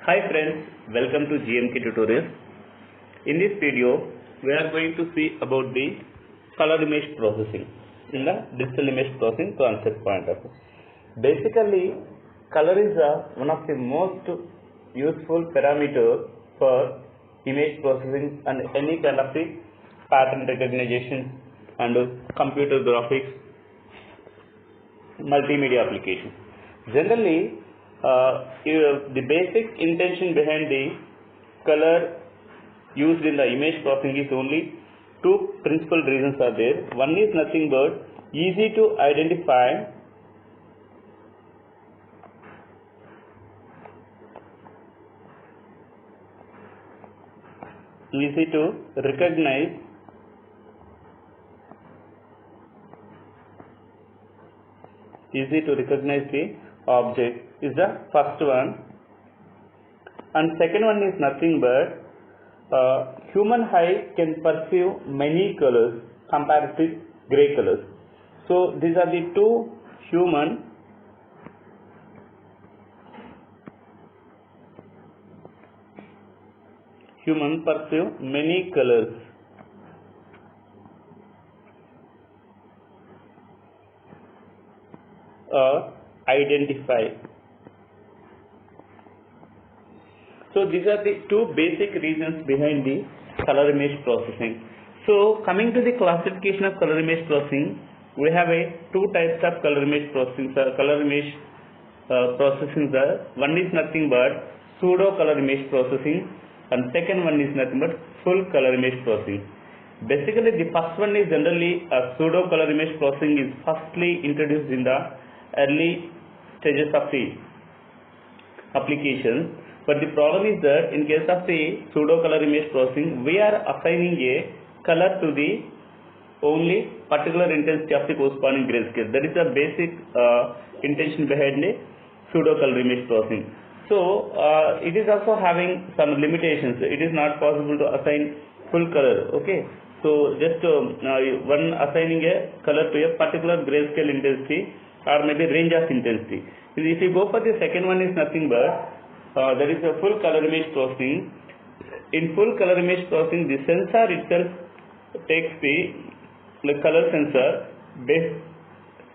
Hi friends, welcome to GMK Tutorials. In this video, we are going to see about the color image processing in the digital image processing concept point of view. Basically, color is one of the most useful parameter for image processing and any kind of the pattern recognition and computer graphics, multimedia application. Generally, the basic intention behind the color used in the image processing is only two principal reasons are there. One is nothing but easy to identify easy to recognize the object is the first one, and second one is nothing but human eye can perceive many colors compared to gray colors. So these are the two human perceive many colors. Identify. So these are the two basic reasons behind the color image processing. So coming to the classification of color image processing, we have two types of color image processing. One is nothing but pseudo color image processing, and second one is nothing but full color image processing. Basically, the first one is generally a pseudo color image processing is firstly introduced in the early stages of the application, but the problem is that in case of the pseudo color image processing, we are assigning a color to the only particular intensity of the corresponding grayscale. That is the basic intention behind the pseudo color image processing. So it is also having some limitations. It is not possible to assign full color. Okay, so just one assigning a color to a particular grayscale intensity or maybe range of intensity. If you go for the second one is nothing but that is a full color image processing. In full color image processing, the sensor itself takes the color sensor.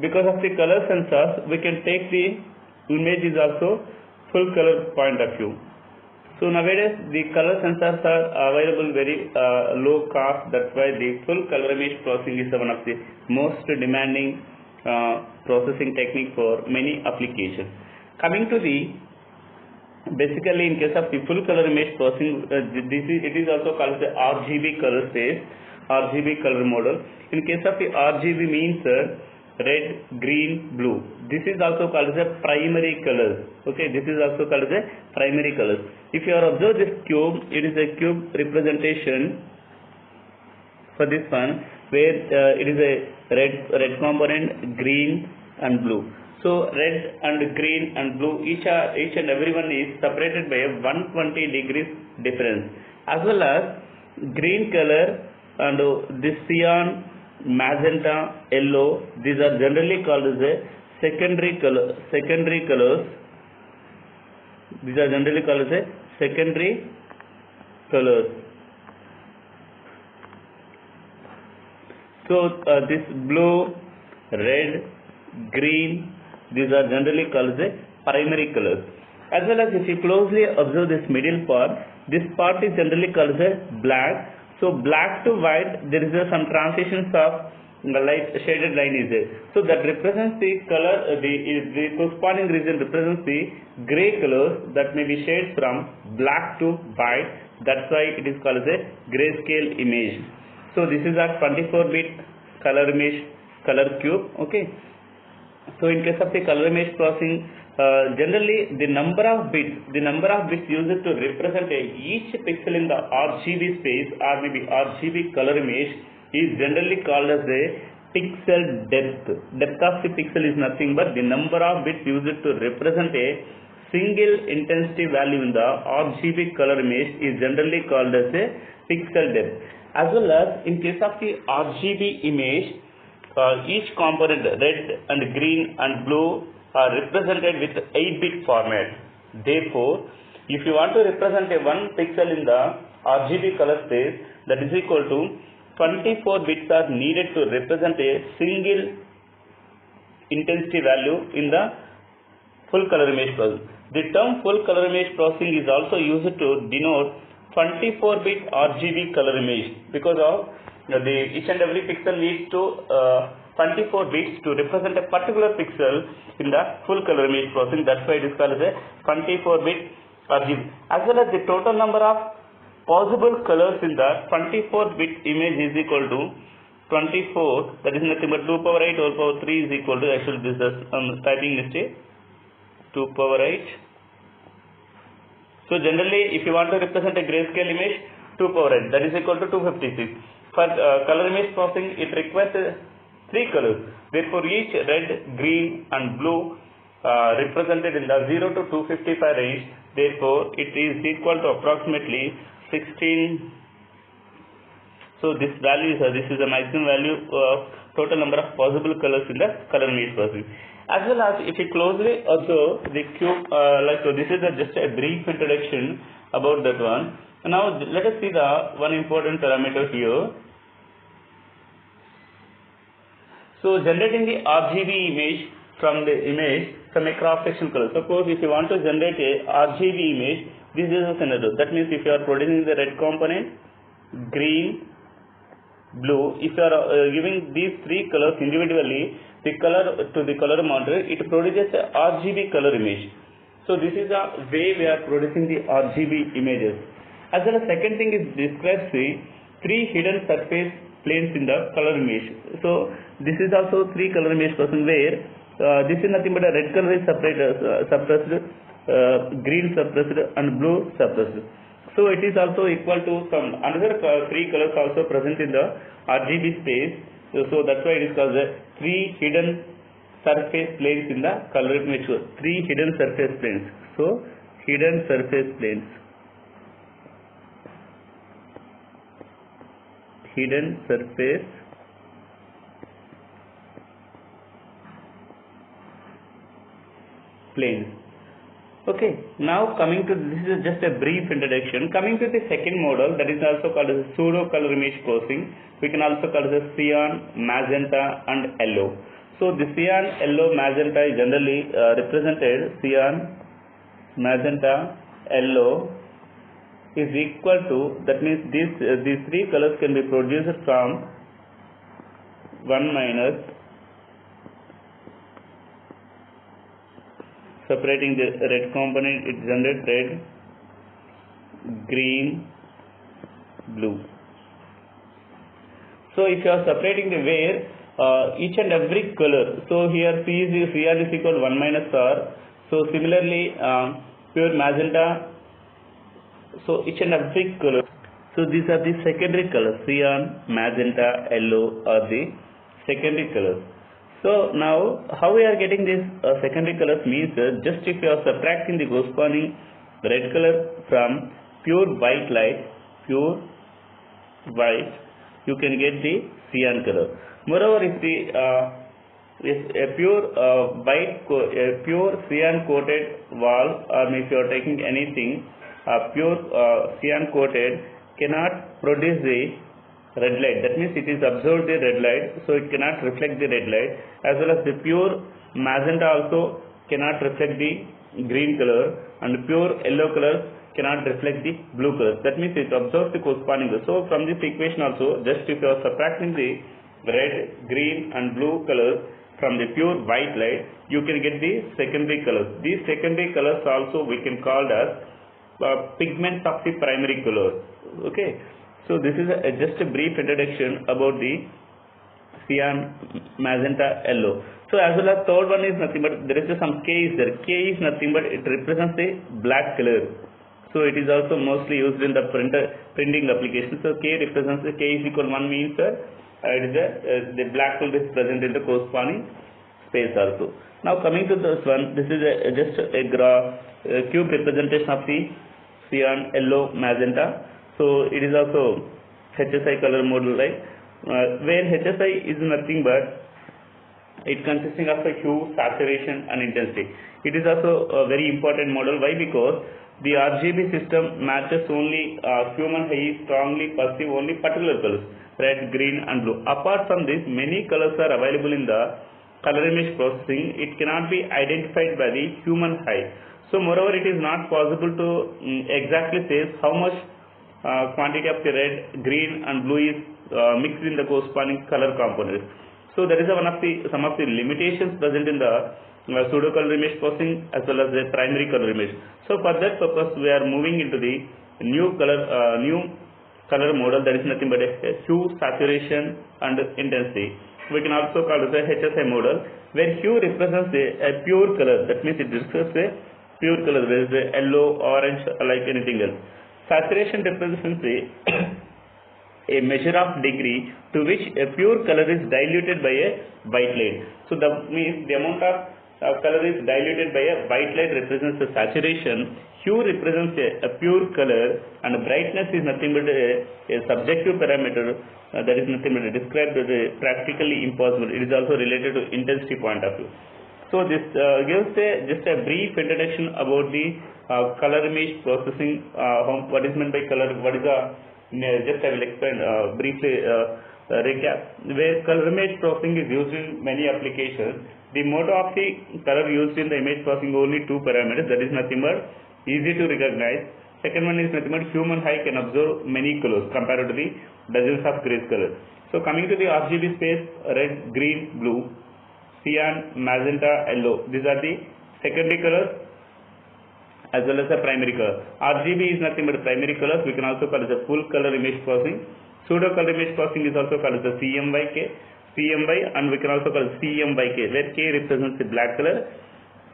Because of the color sensors, we can take the image is also full color point of view. So nowadays the color sensors are available very low cost. That's why the full color image processing is one of the most demanding processing technique for many applications. Coming to the basically in case of the full color image processing, it is also called the RGB color space, RGB color model. In case of the RGB means red, green, blue. This is also called as a primary colors. Okay, this is also called as a primary colors. If you are observe this cube, it is a cube representation for this one, where it is a red component, green and blue. So red and green and blue, each and every one is separated by a 120 degrees difference. As well as green color and this cyan, magenta, yellow, these are generally called as a secondary colors. These are generally called as a secondary colors. So this blue, red, green, these are generally called as a primary colors. As well as if you closely observe this middle part, this part is generally called as a black. So black to white, there is some transitions of the light shaded line is there. So that represents the color, the corresponding region represents the gray colors that may be shades from black to white. That's why it is called as a grayscale image. So this is a 24-bit color image, color cube. Okay. So in case of the color image processing, generally the number of bits used to represent each pixel in the RGB space or maybe RGB color image is generally called as a pixel depth. Depth of the pixel is nothing but the number of bits used to represent a single intensity value in the RGB color image is generally called as a pixel depth. As well as in case of the RGB image, each component red and green and blue are represented with 8-bit format. Therefore, If you want to represent a one pixel in the RGB color space, that is equal to 24 bits are needed to represent a single intensity value in the full color image processing. The term full color image processing is also used to denote 24-bit RGB color image, because of each and every pixel needs to 24 bits to represent a particular pixel in the full color image processing. That's why it is called as a 24-bit RGB. As well as the total number of possible colors in the 24-bit image is equal to 24, that is nothing but 2 power 8 whole power 3 is equal to, actually this is typing mistake, 2 power 8. So generally, if you want to represent a grayscale image, 2 power 8, that is equal to 256. For color image processing, it requires 3 colors. Therefore, each red, green and blue represented in the 0 to 255 range. Therefore, it is equal to approximately 16. So this value is this is the maximum value of total number of possible colors in the color image processing. As well as if you closely observe the cube, this is just a brief introduction about that one. Now let us see the one important parameter here. So generating the RGB image from a cross section color. Suppose if you want to generate a RGB image, this is a scenario. That means if you are producing the red component, green, blue, if you are giving these three colors individually, the color to the color model, it produces a RGB color image. So this is the way we are producing the RGB images. As well as second thing is describes the three hidden surface planes in the color image. So this is also three color image processing, where this is nothing but a red color is suppressed, green suppressed and blue suppressed. So it is also equal to some another three colors also present in the RGB space. So that's why it is called the three hidden surface planes in the color image. Three hidden surface planes. So hidden surface planes. Hidden surface planes. Okay, now coming to, this is just a brief introduction. Coming to the second model, that is also called as pseudo color image processing. We can also call it as cyan, magenta and yellow. So the cyan, yellow, magenta is generally represented. Cyan, magenta, yellow is equal to, that means these three colors can be produced from 1 minus separating the red component, it generates red, green, blue. So if you are separating the where each and every color, so here Cr is equal to 1 minus R. So similarly pure magenta, so each and every color, so these are the secondary colors. Cyan, magenta, yellow are the secondary colors. So now how we are getting this secondary colors means just if you are subtracting the corresponding red color from pure white light, pure white, you can get the cyan color. Moreover, if a pure pure cyan coated wall, or if you are taking anything pure cyan coated cannot produce the red light, that means it is absorbed the red light, so it cannot reflect the red light. As well as the pure magenta also cannot reflect the green color, and pure yellow color cannot reflect the blue color. That means it absorbs the corresponding color. So from this equation also, just if you are subtracting the red, green and blue colors from the pure white light, you can get the secondary colors. These secondary colors also we can call as pigments of the primary color. Okay. So this is just a brief introduction about the cyan, magenta, yellow. So as well as third one is nothing but there is some K is there. K is nothing but it represents the black color. So it is also mostly used in the printing application. So K represents the K is equal 1 means it is the black color is present in the corresponding space also. Now coming to this one, this is just a cube representation of the cyan, yellow, magenta. So it is also HSI color model, right? Where HSI is nothing but it consisting of a hue, saturation and intensity. It is also a very important model. Why? Because The RGB system matches only human eye strongly perceive only particular colors, red, green and blue. Apart from this, many colors are available in the color image processing. It cannot be identified by the human eye. So moreover, it is not possible to exactly say how much quantity of the red, green and blue is mixed in the corresponding color components. So that is some of the limitations present in the pseudo color image processing as well as the primary color image. So for that purpose, we are moving into the new color model, that is nothing but a hue, saturation and intensity. We can also call it the HSI model, where hue represents a pure color. That means it describes a pure color, where is a yellow, orange, like anything else. Saturation represents a measure of degree to which a pure color is diluted by a white light. So that means the amount of color is diluted by a white light represents the saturation. Hue represents a pure color, and brightness is nothing but a subjective parameter that is nothing but described as practically impossible. It is also related to intensity point of view. So this gives just a brief introduction about the color image processing. What is meant by color? What is the just I will explain briefly recap. Where color image processing is used in many applications, the mode of the color used in the image processing only two parameters, that is nothing but easy to recognize. Second one is nothing but human eye can observe many colors compared to the dozens of gray colors. So coming to the RGB space, red, green, blue, cyan, magenta, yellow, these are the secondary colors as well as the primary color. RGB is nothing but primary colors. We can also call it the full color image processing. Pseudo color image processing is also called as the CMY, and we can also call it CMYK, where K represents the black color.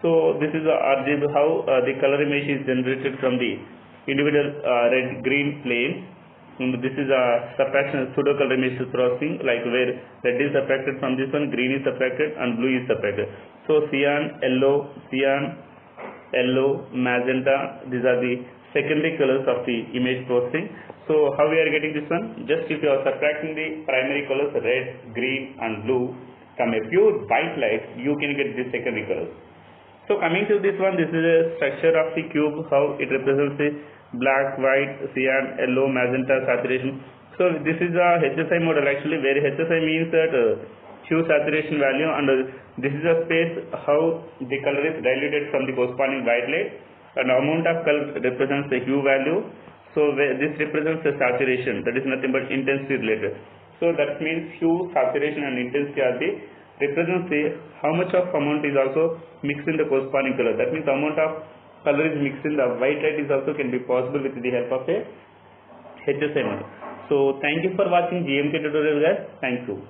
So this is the RGB, how the color image is generated from the individual red, green planes. And this is a subtraction pseudo color image processing, like where red is subtracted from this one, green is subtracted and blue is subtracted. So cyan, yellow, magenta, these are the secondary colors of the image processing. So how we are getting this one? Just if you are subtracting the primary colors red, green and blue from a pure white light, you can get the secondary colors. So coming to this one, this is a structure of the cube, how it represents the black, white, cyan, yellow, magenta, saturation. So this is a HSI model actually, where HSI means that hue, saturation value, and this is a space how the color is diluted from the corresponding white light, and amount of color represents the hue value. So this represents the saturation, that is nothing but intensity related. So that means hue, saturation and intensity are the represents the how much of amount is also mixed in the corresponding color. That means the amount of color is mixed in the white light is also can be possible with the help of a HSI model. So thank you for watching GMK tutorial guys. Thank you.